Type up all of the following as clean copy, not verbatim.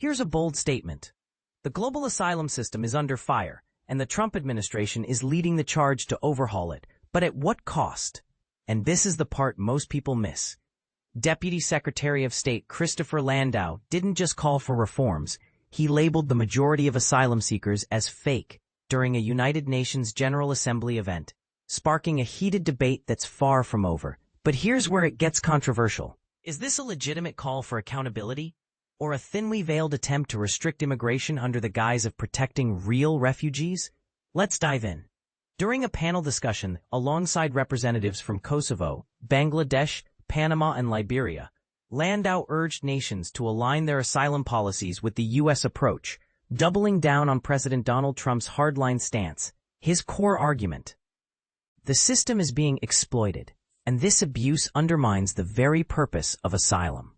Here's a bold statement. The global asylum system is under fire, and the Trump administration is leading the charge to overhaul it. But at what cost? And this is the part most people miss. Deputy Secretary of State Christopher Landau didn't just call for reforms. He labeled the majority of asylum seekers as fake during a United Nations General Assembly event, sparking a heated debate that's far from over. But here's where it gets controversial. Is this a legitimate call for accountability, or a thinly veiled attempt to restrict immigration under the guise of protecting real refugees? Let's dive in. During a panel discussion alongside representatives from Kosovo, Bangladesh, Panama, and Liberia, Landau urged nations to align their asylum policies with the U.S. approach, doubling down on President Donald Trump's hardline stance. His core argument: the system is being exploited, and this abuse undermines the very purpose of asylum.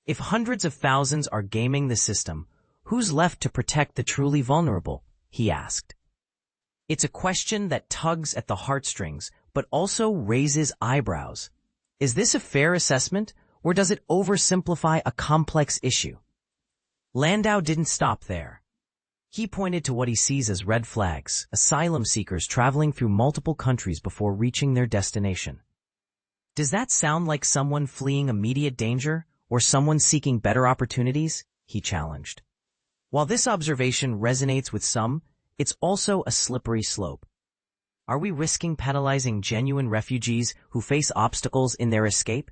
If hundreds of thousands are gaming the system, who's left to protect the truly vulnerable? He asked. It's a question that tugs at the heartstrings, but also raises eyebrows. Is this a fair assessment, or does it oversimplify a complex issue? Landau didn't stop there. He pointed to what he sees as red flags: asylum seekers traveling through multiple countries before reaching their destination. Does that sound like someone fleeing immediate danger, or someone seeking better opportunities? He challenged. While this observation resonates with some, it's also a slippery slope. Are we risking penalizing genuine refugees who face obstacles in their escape?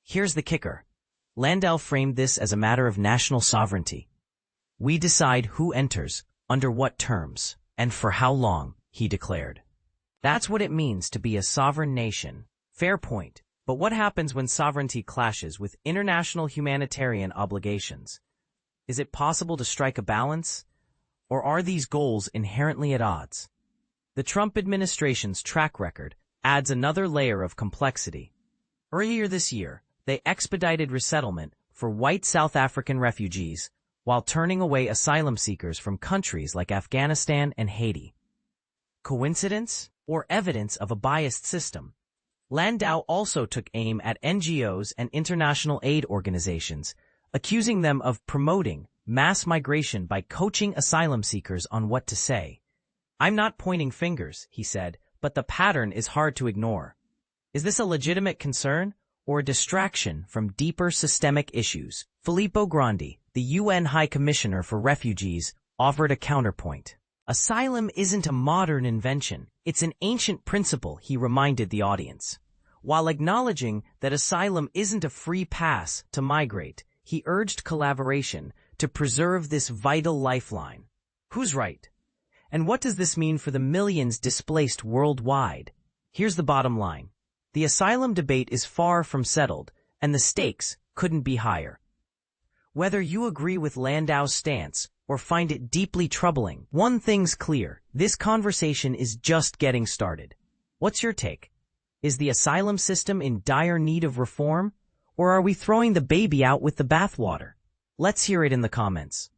Here's the kicker. Landau framed this as a matter of national sovereignty. We decide who enters, under what terms, and for how long, he declared. That's what it means to be a sovereign nation. Fair point. But what happens when sovereignty clashes with international humanitarian obligations? Is it possible to strike a balance? Or are these goals inherently at odds? The Trump administration's track record adds another layer of complexity. Earlier this year, they expedited resettlement for white South African refugees while turning away asylum seekers from countries like Afghanistan and Haiti. Coincidence, or evidence of a biased system? Landau also took aim at NGOs and international aid organizations, accusing them of promoting mass migration by coaching asylum seekers on what to say. I'm not pointing fingers, he said, but the pattern is hard to ignore. Is this a legitimate concern, or a distraction from deeper systemic issues? Filippo Grandi, the UN High Commissioner for Refugees, offered a counterpoint. Asylum isn't a modern invention, it's an ancient principle, he reminded the audience. While acknowledging that asylum isn't a free pass to migrate, he urged collaboration to preserve this vital lifeline. Who's right? And what does this mean for the millions displaced worldwide? Here's the bottom line. The asylum debate is far from settled, and the stakes couldn't be higher. Whether you agree with Landau's stance or find it deeply troubling, one thing's clear: this conversation is just getting started. What's your take? Is the asylum system in dire need of reform, or are we throwing the baby out with the bathwater? Let's hear it in the comments.